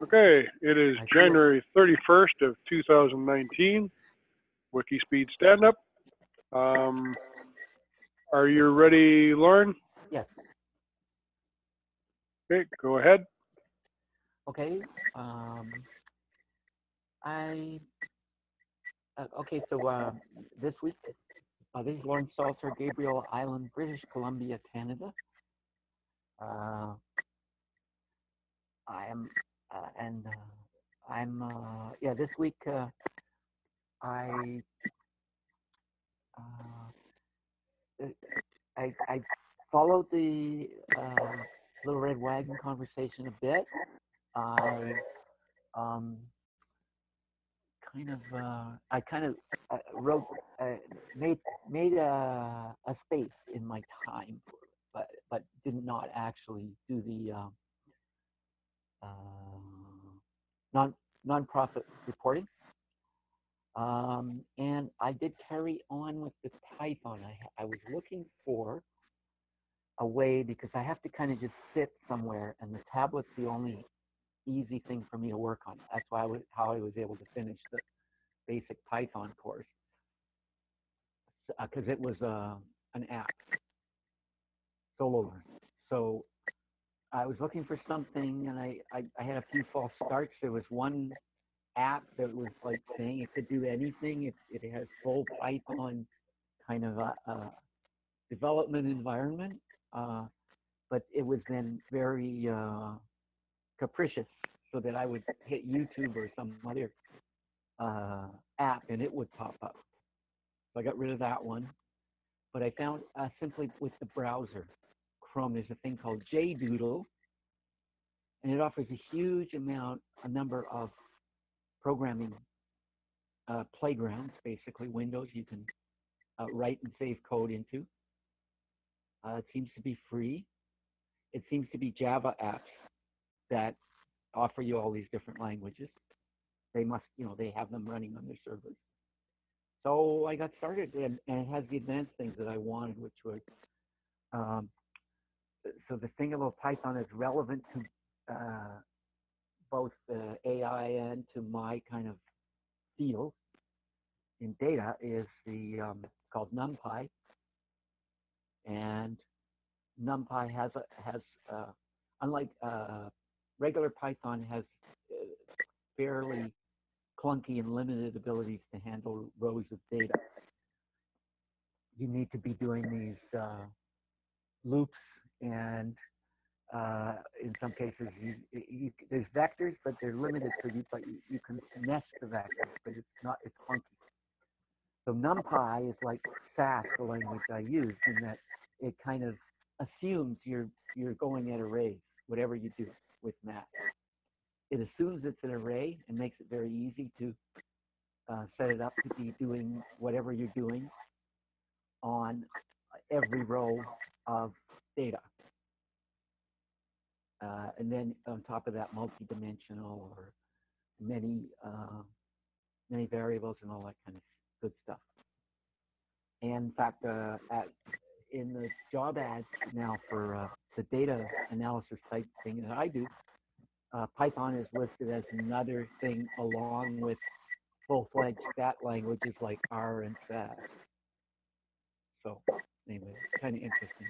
Okay, it is January 31st of 2019, WIKISPEED Standup. Are you ready, Lauren? Yes. Okay, go ahead. Okay. So this week, this is Lauren Salter, Gabriel Island, British Columbia, Canada. This week I followed the Little Red Wagon conversation a bit. I wrote, made a space in my time, but did not actually do the non-profit reporting. And I did carry on with the Python. I was looking for a way, because I have to kind of just sit somewhere, and the tablet's the only easy thing for me to work on. That's how I was able to finish the basic Python course, because it was an app, solo learn. So I was looking for something, and I had a few false starts. There was one app that was like saying it could do anything. It has full Python kind of development environment, but it was then very capricious, so that I would hit YouTube or some other app and it would pop up. So I got rid of that one. But I found simply with the browser, Chrome, there's a thing called JDoodle, and it offers a number of programming playgrounds, basically windows you can write and save code into. It seems to be free. It seems to be Java apps that offer you all these different languages. They have them running on their servers. So I got started, and it has the advanced things that I wanted, which was, so the thing about Python is relevant to both the AI and to my kind of field in data is called NumPy, and NumPy has unlike regular Python, has fairly clunky and limited abilities to handle rows of data. You need to be doing these loops, and in some cases there's vectors, but they're limited, so you can nest the vectors, but it's clunky. So NumPy is like SAS, the language I use, in that it kind of assumes you're going at arrays, whatever you do with math. It assumes it's an array and makes it very easy to set it up to be doing whatever you're doing on every row of data. And then on top of that, multi-dimensional, or many variables and all that kind of good stuff. And in fact, in the job ads now for the data analysis type thing that I do, Python is listed as another thing along with full-fledged stat languages like R and SAS. So anyway, it's kind of interesting.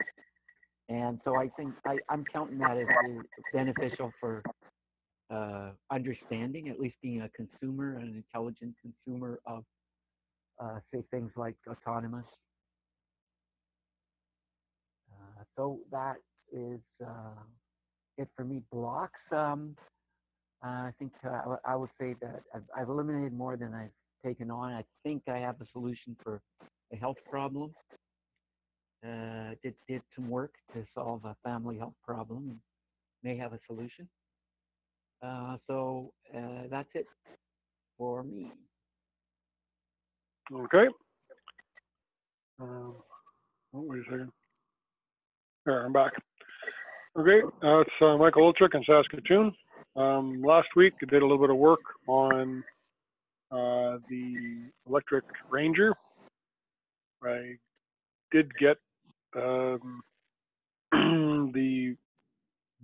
And so I think I'm counting that as beneficial for understanding, at least being a consumer, an intelligent consumer of, say, things like autonomous. So that is it for me. Blocks. I think I would say that I've eliminated more than I've taken on. I think I have a solution for a health problem. Did some work to solve a family health problem, and may have a solution. So that's it for me. Okay. Wait a second. There, I'm back. Okay, it's Michael Olchuk in Saskatoon. Last week I did a little bit of work on the electric Ranger. I did get the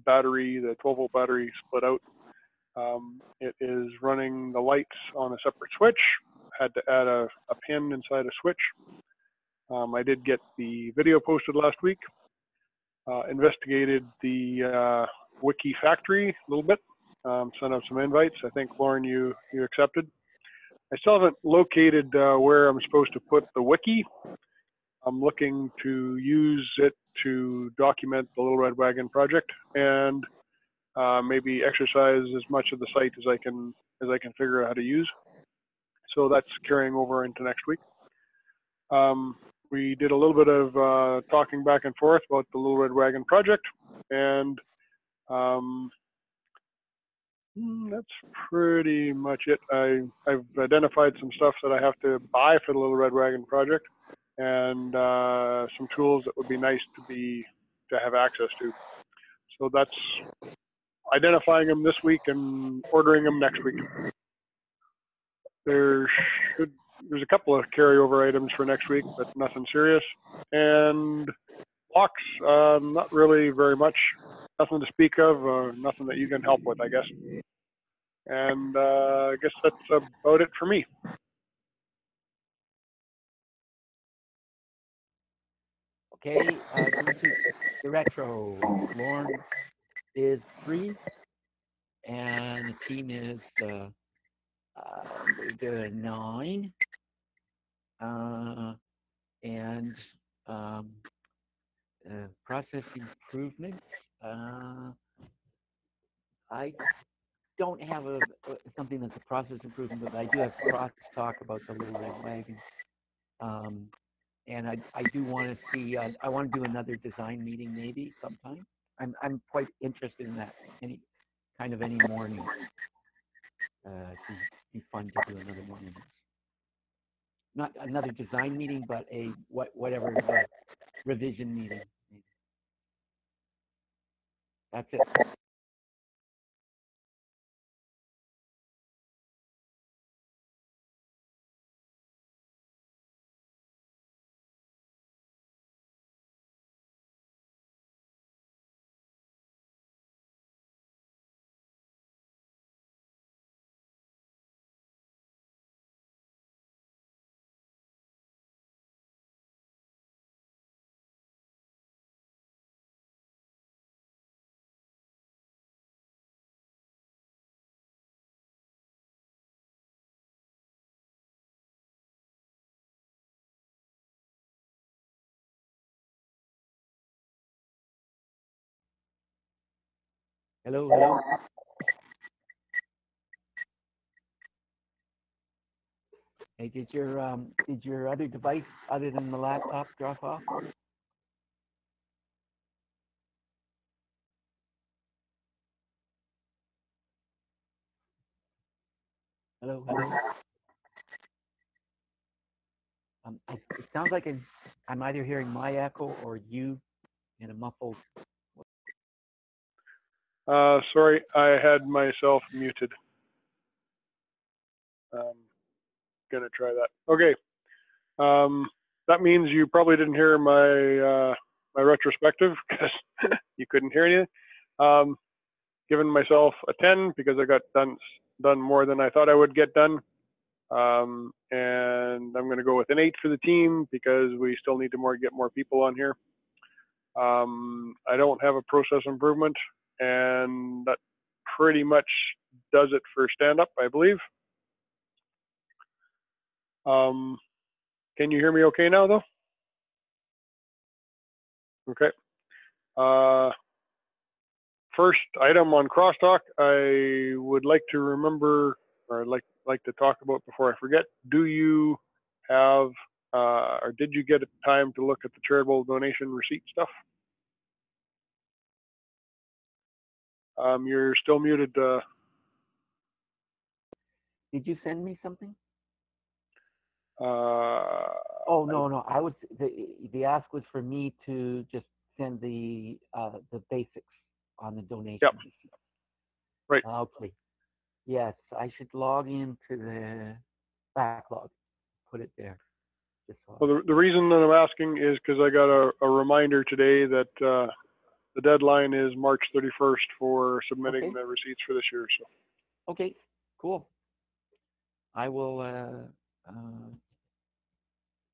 battery, the 12-volt battery, split out It is running the lights on a separate switch. Had to add a pin inside a switch. I did get the video posted last week. Investigated the Wiki factory a little bit. Sent out some invites. I think, Lauren, you accepted. I still haven't located where I'm supposed to put the wiki. I'm looking to use it to document the Little Red Wagon project and maybe exercise as much of the site as I can figure out how to use. So that's carrying over into next week. We did a little bit of talking back and forth about the Little Red Wagon project, and that's pretty much it. I've identified some stuff that I have to buy for the Little Red Wagon project, and some tools that would be nice to have access to. So that's identifying them this week and ordering them next week. There's a couple of carryover items for next week, but nothing serious. And blocks, not really very much. Nothing to speak of, nothing that you can help with, I guess. And I guess that's about it for me. Okay, going to the retro. Lauren is 3, and the team is 9. And process improvements. I don't have something that's a process improvement, but I do have cross talk about the Little Red Wagon. And I do want to see. I want to do another design meeting maybe sometime. I'm quite interested in that. Any morning. It'd be fun to do another morning. Not another design meeting, but whatever the revision meeting. That's it. Hello. Hey, did your other device other than the laptop drop off? Hello. It sounds like I'm either hearing my echo or you in a muffled. Sorry, I had myself muted. Gonna try that. Okay. That means you probably didn't hear my my retrospective because you couldn't hear anything. Giving myself a 10 because I got done more than I thought I would get done. And I'm going to go with an 8 for the team because we still need to get more people on here. I don't have a process improvement, and that pretty much does it for stand-up, I believe. Can you hear me okay now, though? Okay. First item on crosstalk, I would like to remember, or I'd like to talk about before I forget. Do you have, or did you get time to look at the charitable donation receipt stuff? You're still muted. Did you send me something? Oh no. I was the ask was for me to just send the basics on the donation. Yep. Right. Okay. Yes, I should log into the backlog. Put it there. Well, the reason that I'm asking is because I got a reminder today that the deadline is March 31st for submitting the receipts for this year. So. Okay, cool. I will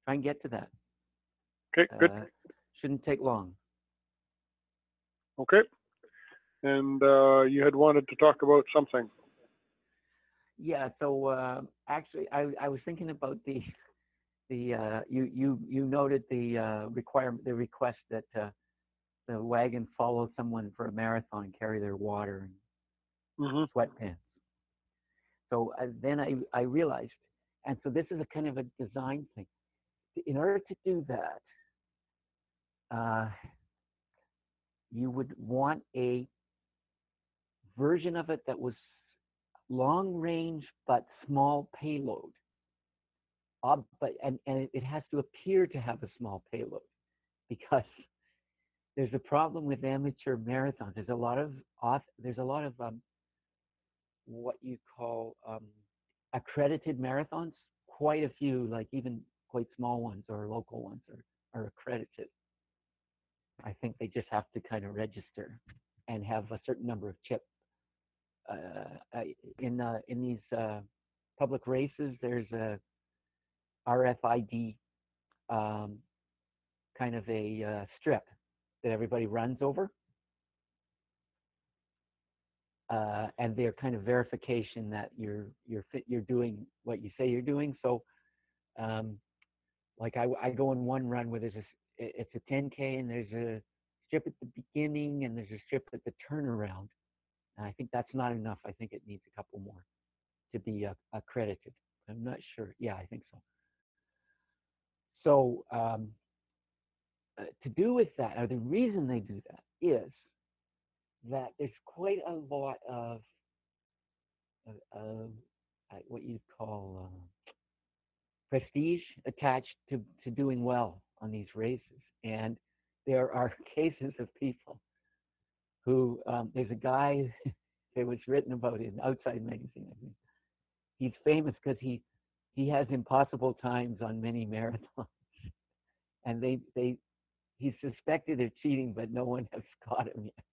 try and get to that. Okay, good. Shouldn't take long. Okay. And you had wanted to talk about something. Yeah. So actually, I was thinking about the you noted the request that the wagon follow someone for a marathon and carry their water and Mm-hmm. sweatpants. So then I realized, and so this is a kind of a design thing. In order to do that, you would want a version of it that was long range but small payload. And it has to appear to have a small payload because there's a problem with amateur marathons. There's a lot of what you call accredited marathons. Quite a few, like even quite small ones or local ones, are accredited. I think they just have to kind of register and have a certain number of chips. In these public races, there's a RFID kind of a strip that everybody runs over, and they're kind of verification that you're doing what you say you're doing. So, like I go in one run where it's a 10K and there's a strip at the beginning and there's a strip at the turnaround. And I think that's not enough. I think it needs a couple more to be accredited. I'm not sure. Yeah, I think so. So to do with that, or the reason they do that is that there's quite a lot of what you call prestige attached to doing well on these races. And there are cases of people who, there's a guy that was written about in Outside Magazine, I think. He's famous because he has impossible times on many marathons. And he's suspected of cheating, but no one has caught him yet.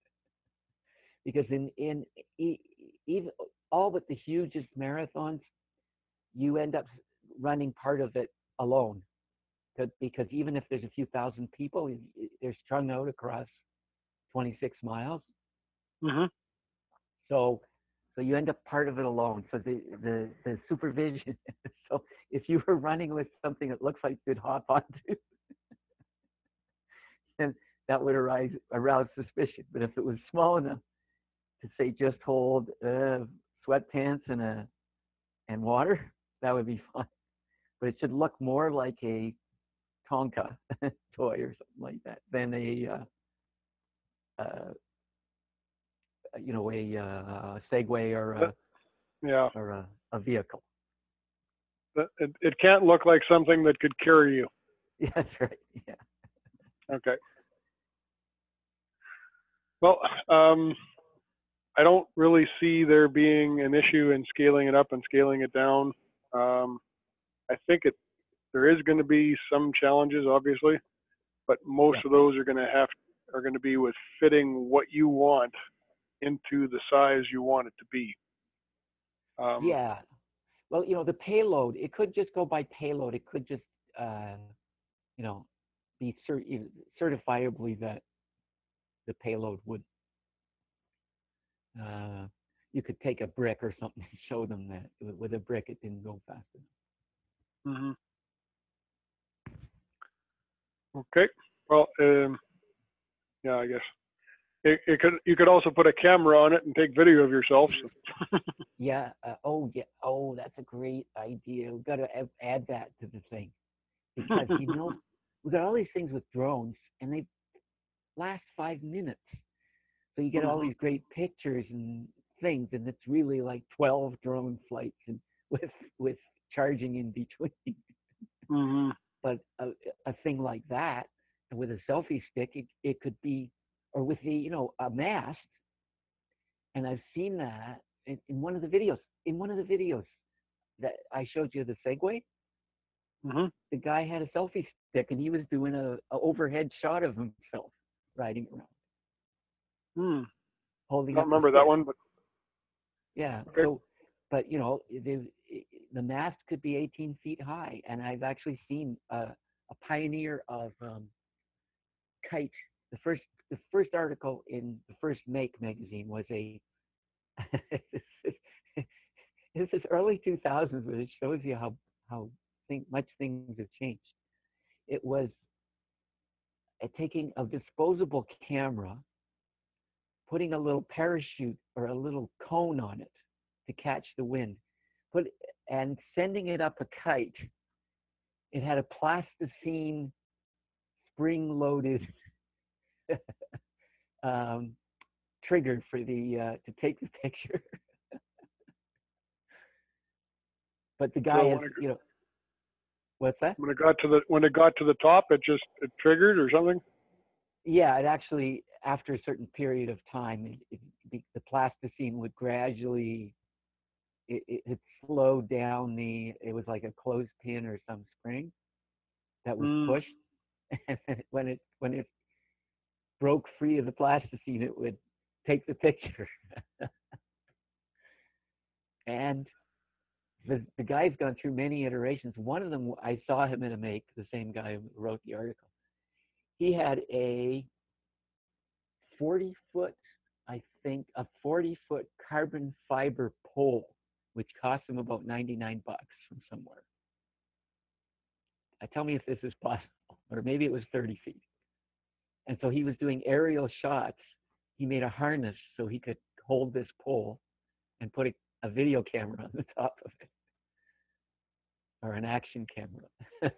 Because in even all but the hugest marathons, you end up running part of it alone. Because even if there's a few thousand people, they're strung out across 26 miles. Mm-hmm. So you end up part of it alone. So the supervision. So if you were running with something that looks like you'd hop onto, then that would arouse suspicion. But if it was small enough to say just hold sweatpants and water, that would be fine. But it should look more like a Tonka toy or something like that than a Segway or a vehicle. It can't look like something that could carry you. Yeah, that's right. Yeah. Okay. Well, I don't really see there being an issue in scaling it up and scaling it down. I think there is going to be some challenges, obviously, but most of those are going to be with fitting what you want into the size you want it to be. Yeah. Well, the payload, it could just go by payload. It could just, be certifiably that the payload would, you could take a brick or something and show them that with a brick it didn't go fast enough. Mm-hmm. Okay. Well, yeah, I guess you could also put a camera on it and take video of yourself. So. Yeah. Oh, that's a great idea. We've got to add that to the thing because we've got all these things with drones and they last 5 minutes. So you get all these great pictures and things, and it's really like 12 drone flights and with charging in between. Mm-hmm. But a thing like that, with a selfie stick, it could be, or with a mast. And I've seen that in one of the videos. In one of the videos that I showed you, the Segway, the guy had a selfie stick and he was doing a overhead shot of himself riding around. Hmm. Holding I don't remember that one, but Yeah. Okay. So, but you know, the mast could be 18 feet high, and I've actually seen a pioneer of kite. The first the first article in the first Make magazine was a this is this is early 2000s, but it shows you how much things have changed. It was taking a disposable camera, putting a little parachute or a little cone on it to catch the wind, put and sending it up a kite. It had a plasticine spring-loaded um, trigger for the to take the picture. But the guy So has, you know, what's that? when it got to the top, it triggered or something. Yeah, it actually, after a certain period of time, the plasticine would gradually, it slowed down it was like a clothespin or some spring that was pushed. And when it broke free of the plasticine, it would take the picture. And the guy's gone through many iterations. One of them, I saw him in a Make, the same guy who wrote the article. He had a 40-foot, I think, a 40-foot carbon fiber pole, which cost him about $99 from somewhere. Tell me if this is possible, or maybe it was 30 feet. And so he was doing aerial shots. He made a harness so he could hold this pole and put a video camera on the top of it, or an action camera.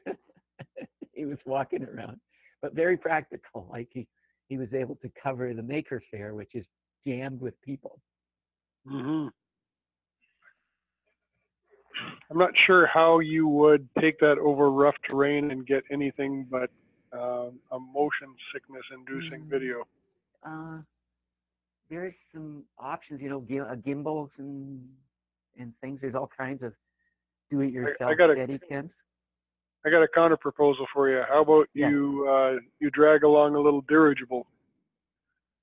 He was walking around, but very practical. Like he was able to cover the Maker Faire, which is jammed with people. Mm-hmm. I'm not sure how you would take that over rough terrain and get anything but a motion sickness inducing video. There's some options, you know, gimbals and things. There's all kinds of do-it-yourself steady cams. I got a counter proposal for you. How about you drag along a little dirigible?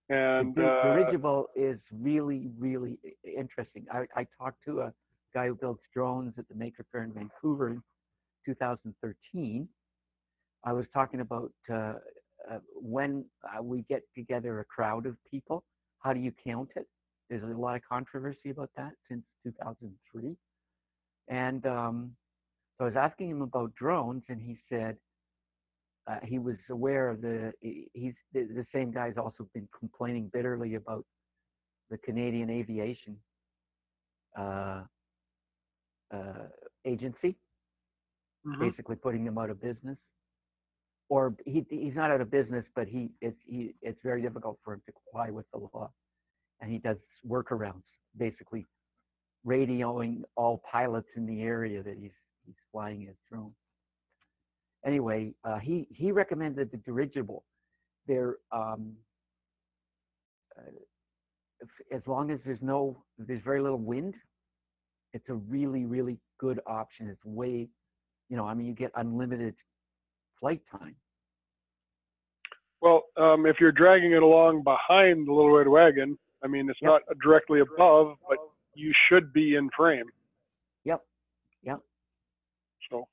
And the dirigible is really, really interesting. I talked to a guy who builds drones at the Maker Faire in Vancouver in 2013. I was talking about when we get together a crowd of people, how do you count it? There's a lot of controversy about that since 2003. And so I was asking him about drones, and he said he was aware of the same guy's also been complaining bitterly about the Canadian Aviation Agency, basically putting them out of business. Or he's not out of business, but it's very difficult for him to comply with the law, and he does workarounds, basically radioing all pilots in the area that he's flying his drone. Anyway, he recommended the dirigible. They're as long as there's very little wind, it's a really, really good option. It's way, you know, I mean, you get unlimited flight time. Well, if you're dragging it along behind the little red wagon, I mean, it's not directly above, but you should be in frame. Yep. So.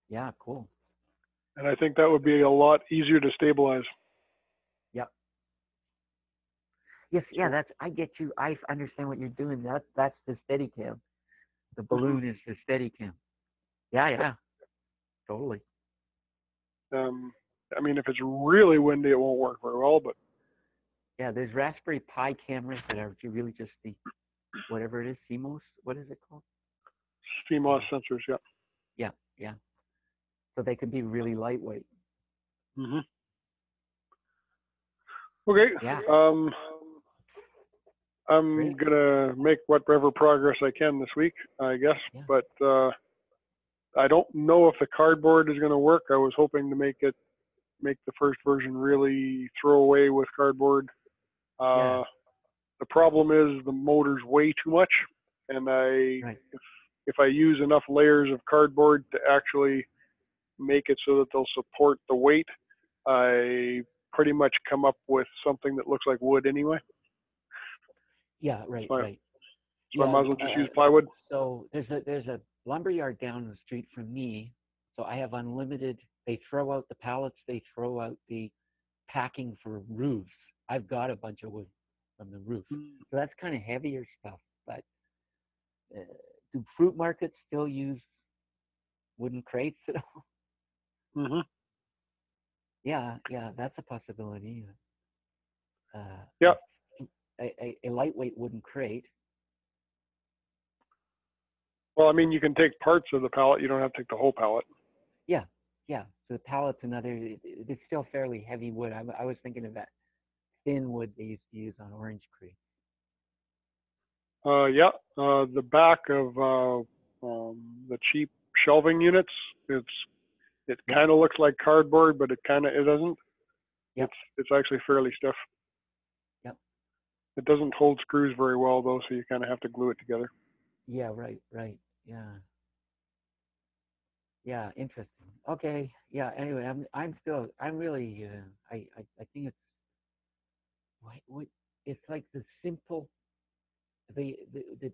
Yeah, cool. And I think that would be a lot easier to stabilize. Yep. Yes, yeah, I get you. I understand what you're doing. That's the Steadicam. The balloon is the Steadicam. Yeah. Totally. I mean, if it's really windy, it won't work very well, but. Yeah, there's Raspberry Pi cameras that are really just the, whatever it is, CMOS, what is it called? CMOS sensors, yeah. Yeah. So they can be really lightweight. Okay. Yeah. I'm gonna make whatever progress I can this week, I guess. Yeah. But I don't know if the cardboard is gonna work. I was hoping to make the first version really throw away with cardboard. The problem is the motor's way too much, and if I use enough layers of cardboard to actually make it so that they'll support the weight, I pretty much come up with something that looks like wood anyway. Yeah, right. So I might as well just use plywood. So there's a lumberyard down the street from me. So I have unlimited. They throw out the pallets. They throw out the packing for roofs. I've got a bunch of wood from the roof. So that's kind of heavier stuff. But do fruit markets still use wooden crates at all? Mm-hmm. Yeah, that's a possibility. Yeah. A lightweight wooden crate. Well, I mean, you can take parts of the pallet. You don't have to take the whole pallet. Yeah. So the pallet's another. It's still fairly heavy wood. I was thinking of that thin wood they used to use on Orange Creek. Yeah. The back of the cheap shelving units, it kind of looks like cardboard, but it doesn't. Yep. It's actually fairly stiff. Yep. It doesn't hold screws very well though, so you kind of have to glue it together. Yeah. Right. Yeah. Interesting. Okay. Yeah. Anyway, I'm really. I think it's like the simple, the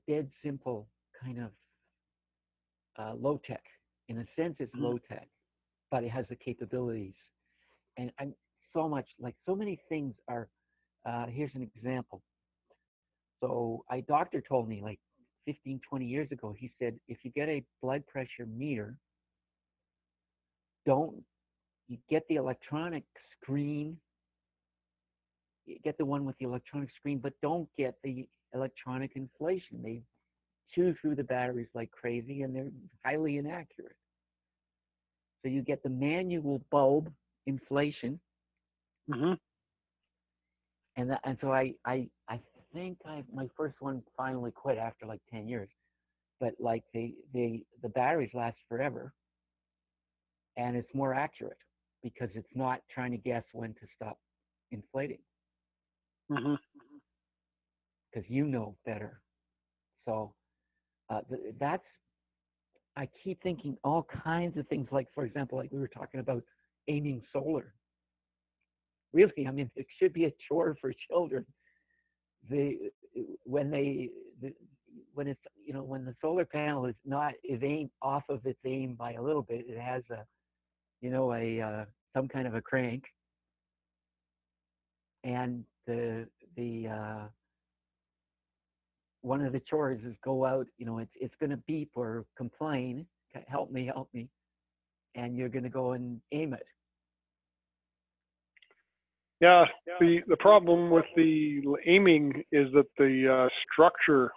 dead simple kind of low tech. In a sense, it's low tech, but it has the capabilities. And I'm so many things are. Here's an example. So a doctor told me like 15, 20 years ago, he said, if you get a blood pressure meter, you get the electronic screen, you get the one with the electronic screen, but don't get the electronic inflation. They chew through the batteries like crazy and they're highly inaccurate. So you get the manual bulb inflation. Mm-hmm. And so I think my first one finally quit after like 10 years. But like the batteries last forever, and it's more accurate because it's not trying to guess when to stop inflating. Mm-hmm. Because you know better. So that's, I keep thinking all kinds of things, like, for example, like we were talking about aiming solar. Really, I mean, it should be a chore for children. When it's, when the solar panel is aimed off of its aim by a little bit, it has some kind of a crank, and the one of the chores is go out. It's going to beep or complain, help me, and you're going to go and aim it. Yeah, the problem with the aiming is that the structure,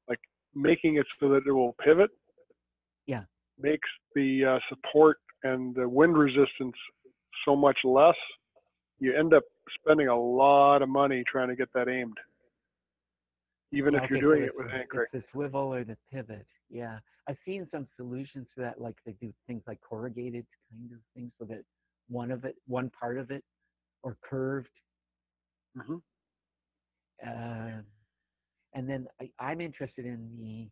like making it so that it will pivot, makes the support and the wind resistance so much less. You end up spending a lot of money trying to get that aimed, even if you're doing it with hand crank. It's the swivel or the pivot. Yeah, I've seen some solutions to that, like they do things like corrugated kind of things, so that one part of it, or curved. Mm-hmm. And then I'm interested in the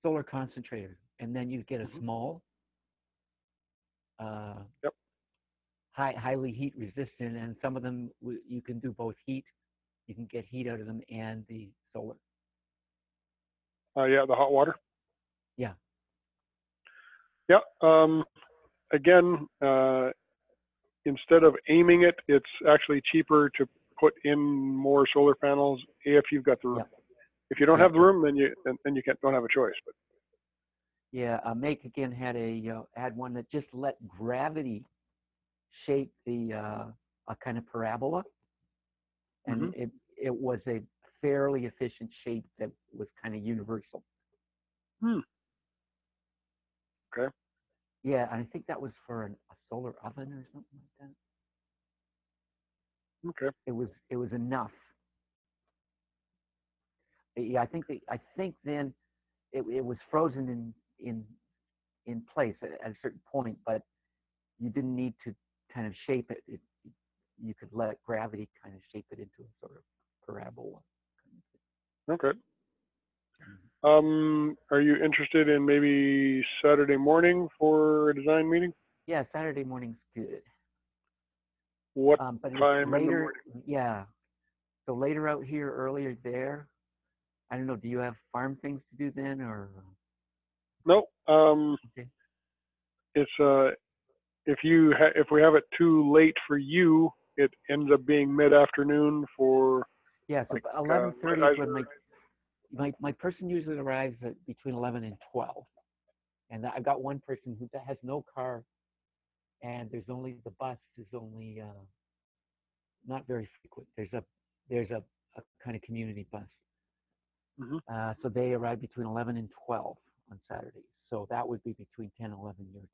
solar concentrator, and then you get a small, highly heat resistant, and some of them you can do both heat. You can get heat out of them and the solar. The hot water. Yeah. Yeah. Again, instead of aiming it, it's actually cheaper to put in more solar panels if you've got the room. If you don't have the room, then you don't have a choice. But yeah, Make again had one that just let gravity shape the a kind of parabola, and it was a fairly efficient shape that was kind of universal. Okay. Yeah, and I think that was for a solar oven or something like that. Okay. It was enough. Yeah, I think then it was frozen in place at a certain point, but you didn't need to kind of shape it. You could let gravity kind of shape it into a sort of parabola. Okay. Are you interested in maybe Saturday morning for a design meeting? Yeah, Saturday morning's good. What but time later, in the morning? Yeah. So later out here, earlier there. I don't know. Do you have farm things to do then, or? No, Okay. it's if we have it too late for you, it ends up being mid-afternoon for Yeah. So like 11:30 my is guys when are. my person usually arrives at between 11 and 12, and I've got one person who has no car, and there's only the bus is only not very frequent. There's a kind of community bus. Mhm. So they arrive between 11 and 12 on Saturdays. So that would be between 10 and 11 your time.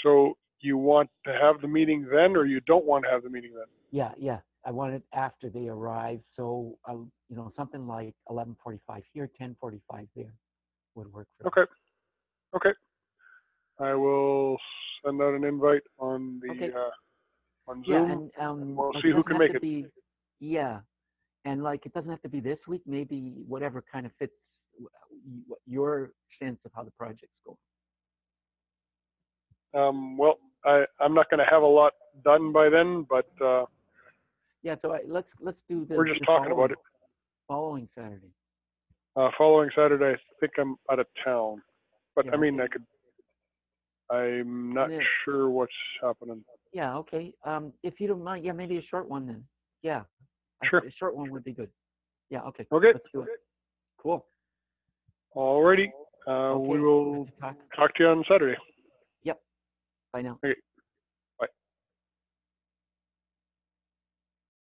So you want to have the meeting then, or you don't want to have the meeting then? Yeah, yeah. I want it after they arrive. So, something like 11:45 here, 10:45 there would work for them. Okay. Okay. I will send out an invite on Okay. on Yeah, Zoom, and and we'll like see it who doesn't can have make to it. be, yeah, and like it doesn't have to be this week. Maybe whatever kind of fits your sense of how the project's going. Well, I'm not going to have a lot done by then, but Yeah. So let's do we're just talking about it. following Saturday. Following Saturday, I think I'm out of town, but Yeah. I mean, Okay. I'm not Yeah. sure what's happening. Yeah. Okay. If you don't mind, yeah, maybe a short one then. Yeah, Sure. a short one would be good. Yeah. Okay. Okay. Let's do it. Cool. Alrighty. We Okay. Good will to talk. talk to you on Saturday. Yep. Bye now. Okay.